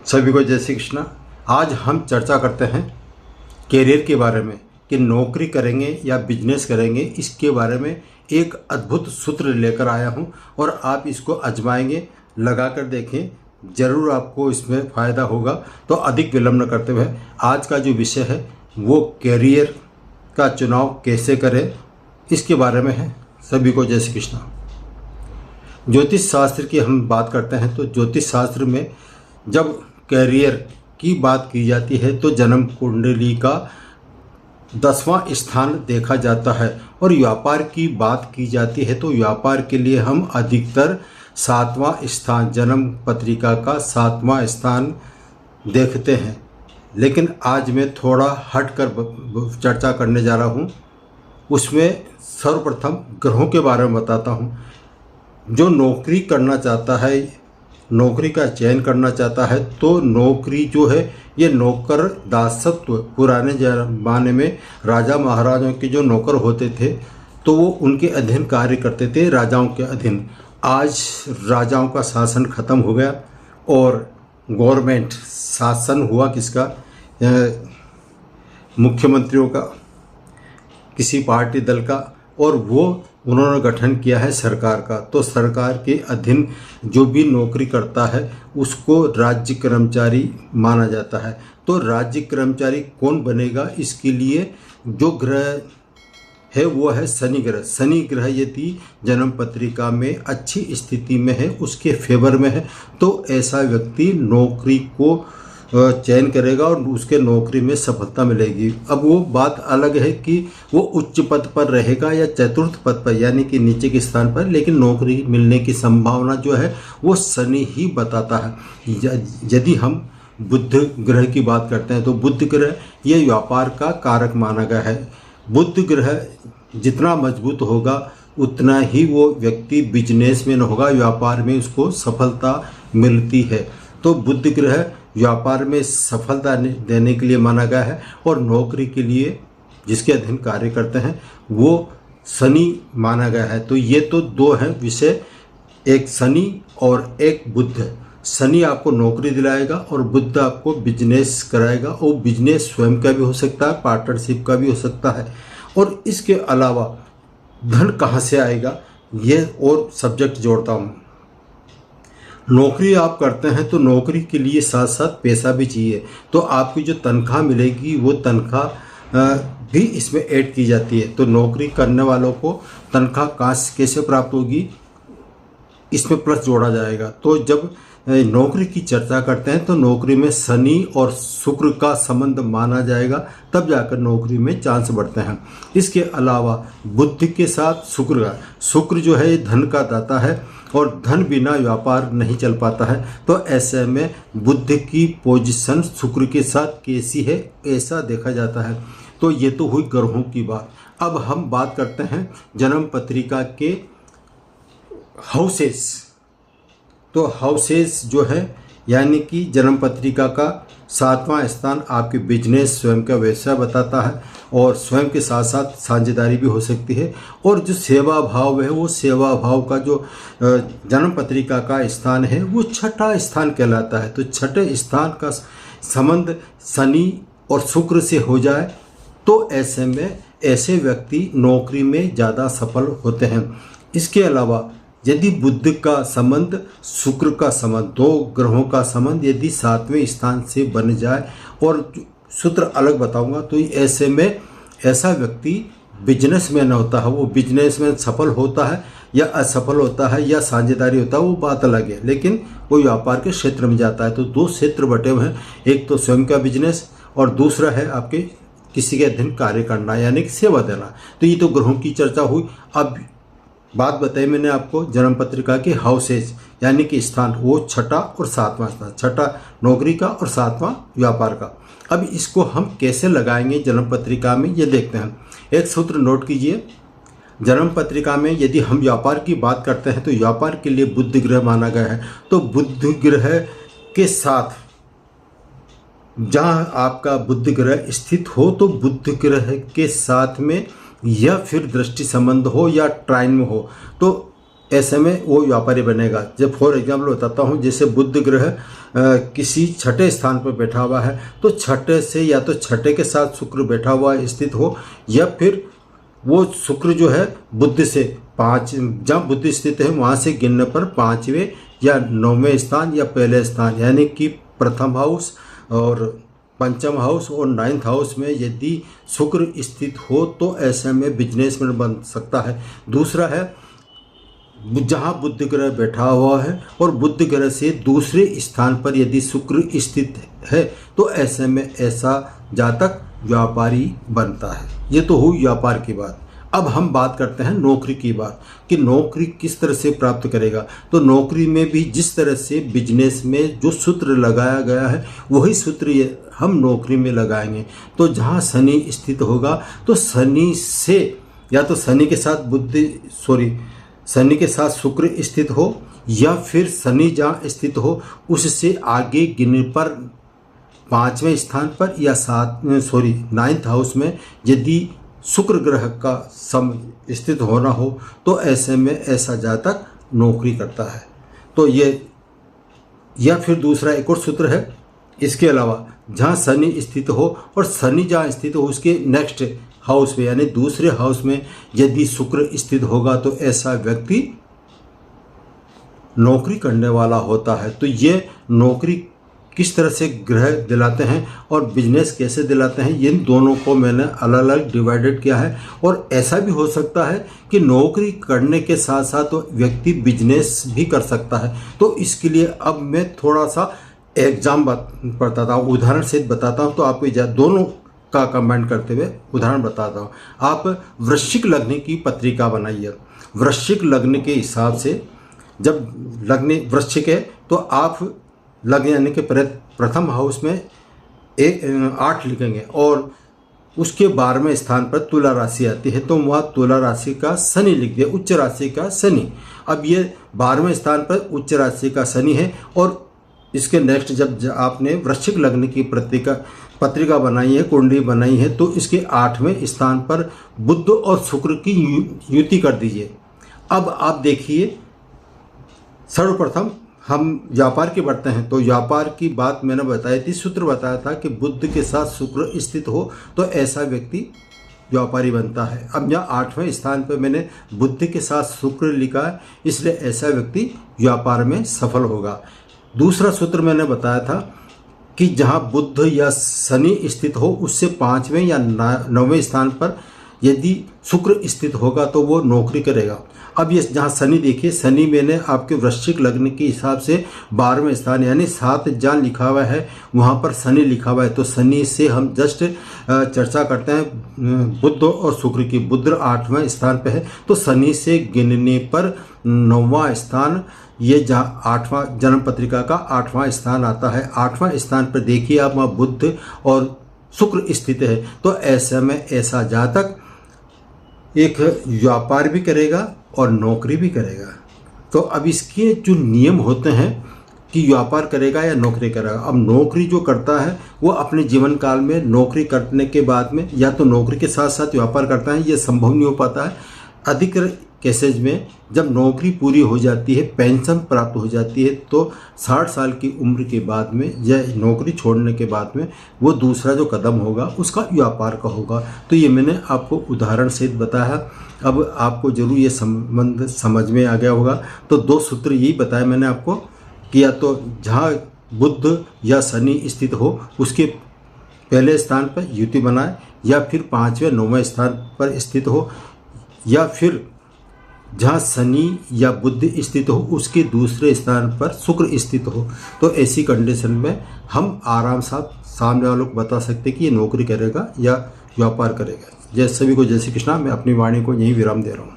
सभी को जय श्री कृष्णा। आज हम चर्चा करते हैं कैरियर के बारे में कि नौकरी करेंगे या बिजनेस करेंगे। इसके बारे में एक अद्भुत सूत्र लेकर आया हूं और आप इसको आजमाएंगे, लगा कर देखें, ज़रूर आपको इसमें फ़ायदा होगा। तो अधिक विलंब न करते हुए आज का जो विषय है वो कैरियर का चुनाव कैसे करें, इसके बारे में है। सभी को जय श्री कृष्णा। ज्योतिष शास्त्र की हम बात करते हैं तो ज्योतिष शास्त्र में जब कैरियर की बात की जाती है तो जन्म कुंडली का 10वां स्थान देखा जाता है और व्यापार की बात की जाती है तो व्यापार के लिए हम अधिकतर 7वां स्थान, जन्म पत्रिका का 7वां स्थान देखते हैं। लेकिन आज मैं थोड़ा हटकर चर्चा करने जा रहा हूँ। उसमें सर्वप्रथम ग्रहों के बारे में बताता हूँ। जो नौकरी करना चाहता है, नौकरी का चयन करना चाहता है, तो नौकरी जो है ये नौकर दासत्व, पुराने ज़माने में राजा महाराजाओं के जो नौकर होते थे तो वो उनके अधीन कार्य करते थे, राजाओं के अधीन। आज राजाओं का शासन खत्म हो गया और गवर्नमेंट शासन हुआ किसका, मुख्यमंत्रियों का, किसी पार्टी दल का, और वो उन्होंने गठन किया है सरकार का। तो सरकार के अधीन जो भी नौकरी करता है उसको राज्य कर्मचारी माना जाता है। तो राज्य कर्मचारी कौन बनेगा, इसके लिए जो ग्रह है वो है शनि ग्रह। शनि ग्रह यदि जन्म पत्रिका में अच्छी स्थिति में है, उसके फेवर में है, तो ऐसा व्यक्ति नौकरी को चयन करेगा और उसके नौकरी में सफलता मिलेगी। अब वो बात अलग है कि वो उच्च पद पर रहेगा या चतुर्थ पद पर, यानी कि नीचे के स्थान पर, लेकिन नौकरी मिलने की संभावना जो है वो शनि ही बताता है। यदि हम बुध ग्रह की बात करते हैं तो बुध ग्रह ये व्यापार का कारक माना गया है। बुध ग्रह जितना मजबूत होगा उतना ही वो व्यक्ति बिजनेस में होगा, व्यापार में उसको सफलता मिलती है। तो बुध ग्रह व्यापार में सफलता देने के लिए माना गया है और नौकरी के लिए जिसके अधीन कार्य करते हैं वो शनि माना गया है। तो ये तो दो हैं विषय, एक शनि और एक बुध। शनि आपको नौकरी दिलाएगा और बुध आपको बिजनेस कराएगा, और बिजनेस स्वयं का भी हो सकता है, पार्टनरशिप का भी हो सकता है। और इसके अलावा धन कहाँ से आएगा, ये और सब्जेक्ट जोड़ता हूँ। नौकरी आप करते हैं तो नौकरी के लिए साथ साथ पैसा भी चाहिए, तो आपकी जो तनख्वाह मिलेगी वो तनख्वाह भी इसमें ऐड की जाती है। तो नौकरी करने वालों को तनख्वाह कैसे प्राप्त होगी, इसमें प्लस जोड़ा जाएगा। तो जब नौकरी की चर्चा करते हैं तो नौकरी में शनि और शुक्र का संबंध माना जाएगा, तब जाकर नौकरी में चांस बढ़ते हैं। इसके अलावा बुध के साथ शुक्र जो है धन का दाता है और धन बिना व्यापार नहीं चल पाता है। तो ऐसे में बुध की पोजीशन शुक्र के साथ कैसी है, ऐसा देखा जाता है। तो ये तो हुई ग्रहों की बात। अब हम बात करते हैं जन्म पत्रिका के हाउसेस। तो हाउसेस जो है यानी कि जन्म पत्रिका का 7वां स्थान आपके बिजनेस, स्वयं का व्यवसाय बताता है, और स्वयं के साथ साथ साझेदारी भी हो सकती है। और जो सेवा भाव है वो सेवा भाव का जो जन्म पत्रिका का स्थान है वो 6ठा स्थान कहलाता है। तो 6ठे स्थान का संबंध शनि और शुक्र से हो जाए तो ऐसे में ऐसे व्यक्ति नौकरी में ज़्यादा सफल होते हैं। इसके अलावा यदि बुध का संबंध, शुक्र का संबंध, दो ग्रहों का संबंध यदि 7वें स्थान से बन जाए, और सूत्र अलग बताऊंगा, तो ऐसे में ऐसा व्यक्ति बिजनेसमैन होता है। वो बिजनेसमैन सफल होता है या असफल होता है या साझेदारी होता है, वो बात अलग है, लेकिन वो व्यापार के क्षेत्र में जाता है। तो दो क्षेत्र बटे हुए हैं, एक तो स्वयं का बिजनेस और दूसरा है आपके किसी के अधीन कार्य करना, यानी कि सेवा देना। तो ये तो ग्रहों की चर्चा हुई। अब बात बताई मैंने आपको जन्म पत्रिका के हाउसेज यानी कि स्थान, वो 6ठा और 7वां स्थान, 6ठा नौकरी का और 7वां व्यापार का। अब इसको हम कैसे लगाएंगे जन्म पत्रिका में, ये देखते हैं। एक सूत्र नोट कीजिए। जन्म पत्रिका में यदि हम व्यापार की बात करते हैं तो व्यापार के लिए बुध ग्रह माना गया है। तो बुध ग्रह के साथ जहाँ आपका बुध ग्रह स्थित हो तो बुध ग्रह के साथ में या फिर दृष्टि संबंध हो या ट्राइन में हो, तो ऐसे में वो व्यापारी बनेगा। जब फॉर एग्जाम्पल बताता हूँ, जैसे बुध ग्रह किसी छठे स्थान पर बैठा हुआ है तो छठे से या तो छठे के साथ शुक्र बैठा हुआ स्थित हो, या फिर वो शुक्र जो है बुध से जहाँ बुध स्थित है वहाँ से गिनने पर 5वें या 9वें स्थान या पहले स्थान, यानी कि प्रथम हाउस और पंचम हाउस और 9th हाउस में यदि शुक्र स्थित हो तो ऐसे में बिजनेसमैन बन सकता है। दूसरा है जहाँ बुध ग्रह बैठा हुआ है और बुध ग्रह से दूसरे स्थान पर यदि शुक्र स्थित है तो ऐसे में ऐसा जातक व्यापारी बनता है। ये तो हुई व्यापार की बात। अब हम बात करते हैं नौकरी की बात, कि नौकरी किस तरह से प्राप्त करेगा। तो नौकरी में भी जिस तरह से बिजनेस में जो सूत्र लगाया गया है वही सूत्र हम नौकरी में लगाएंगे। तो जहाँ शनि स्थित होगा तो शनि से या तो शनि के साथ शुक्र स्थित हो, या फिर शनि जहाँ स्थित हो उससे आगे गिनने पर 5वें स्थान पर या 9th हाउस में यदि शुक्र ग्रह का स्थित होना हो तो ऐसे में ऐसा जातक नौकरी करता है। तो ये, या फिर दूसरा एक और सूत्र है इसके अलावा, जहाँ शनि स्थित हो और शनि जहाँ स्थित हो उसके नेक्स्ट हाउस में यानी दूसरे हाउस में यदि शुक्र स्थित होगा तो ऐसा व्यक्ति नौकरी करने वाला होता है। तो ये नौकरी किस तरह से ग्रह दिलाते हैं और बिजनेस कैसे दिलाते हैं, इन दोनों को मैंने अलग अलग डिवाइडेड किया है। और ऐसा भी हो सकता है कि नौकरी करने के साथ साथ तो व्यक्ति बिजनेस भी कर सकता है। तो इसके लिए अब मैं थोड़ा सा एग्जाम बताता हूँ, उदाहरण से बताता हूँ, तो आपको दोनों का कंबाइन करते हुए उदाहरण बताता हूँ। आप वृश्चिक लग्न की पत्रिका बनाइए। वृश्चिक लग्न के हिसाब से जब लग्न वृश्चिक है तो आप लग्न यानी कि प्रथम हाउस में 8 लिखेंगे और उसके 12वें स्थान पर तुला राशि आती है तो वहाँ तुला राशि का शनि लिख दिया, उच्च राशि का शनि। अब ये 12वें स्थान पर उच्च राशि का शनि है। और इसके नेक्स्ट जब आपने वृश्चिक लग्न की पत्रिका बनाई है, कुंडली बनाई है, तो इसके 8वें स्थान पर बुध और शुक्र की युति कर दीजिए। अब आप देखिए, सर्वप्रथम हम व्यापार की बढ़ते हैं। तो व्यापार की बात मैंने बताई थी, सूत्र बताया था कि बुध के साथ शुक्र स्थित हो तो ऐसा व्यक्ति व्यापारी बनता है। अब यहाँ 8वें स्थान पर मैंने बुध के साथ शुक्र लिखा है, इसलिए ऐसा व्यक्ति व्यापार में सफल होगा। दूसरा सूत्र मैंने बताया था कि जहाँ बुध या शनि स्थित हो उससे 5वें या 9वें स्थान पर यदि शुक्र स्थित होगा तो वो नौकरी करेगा। अब ये जहाँ शनि देखिए, शनि मैंने आपके वृश्चिक लग्न के हिसाब से 12वें स्थान यानी 7 जहाँ लिखा हुआ है वहाँ पर शनि लिखा हुआ है। तो शनि से हम जस्ट चर्चा करते हैं बुध और शुक्र की। बुध 8वें स्थान पे है तो शनि से गिनने पर 9वां स्थान, ये जहाँ 8वां जन्म पत्रिका का 8वां स्थान आता है। 8वां स्थान पर देखिए आप, वहाँ बुध और शुक्र स्थित है। तो ऐसे में ऐसा जातक एक व्यापार भी करेगा और नौकरी भी करेगा। तो अब इसके जो नियम होते हैं कि व्यापार करेगा या नौकरी करेगा। अब नौकरी जो करता है वो अपने जीवन काल में नौकरी करने के बाद में या तो नौकरी के साथ साथ व्यापार करता है, ये संभव नहीं हो पाता है। अधिक केसेज में जब नौकरी पूरी हो जाती है, पेंशन प्राप्त हो जाती है, तो 60 साल की उम्र के बाद में या नौकरी छोड़ने के बाद में वो दूसरा जो कदम होगा उसका व्यापार का होगा। तो ये मैंने आपको उदाहरण सहित बताया। अब आपको जरूर ये संबंध समझ में आ गया होगा। तो 2 सूत्र यही बताया मैंने आपको कि या तो जहाँ बुध या शनि स्थित हो उसके पहले स्थान पर युति बनाए, या फिर 5वें 9वें स्थान पर स्थित हो, या फिर जहाँ शनि या बुध स्थित हो उसके दूसरे स्थान पर शुक्र स्थित हो। तो ऐसी कंडीशन में हम आराम से सामने वालों को बता सकते कि ये नौकरी करेगा या व्यापार करेगा। जय सभी को जय श्री कृष्णा। मैं अपनी वाणी को यहीं विराम दे रहा हूँ।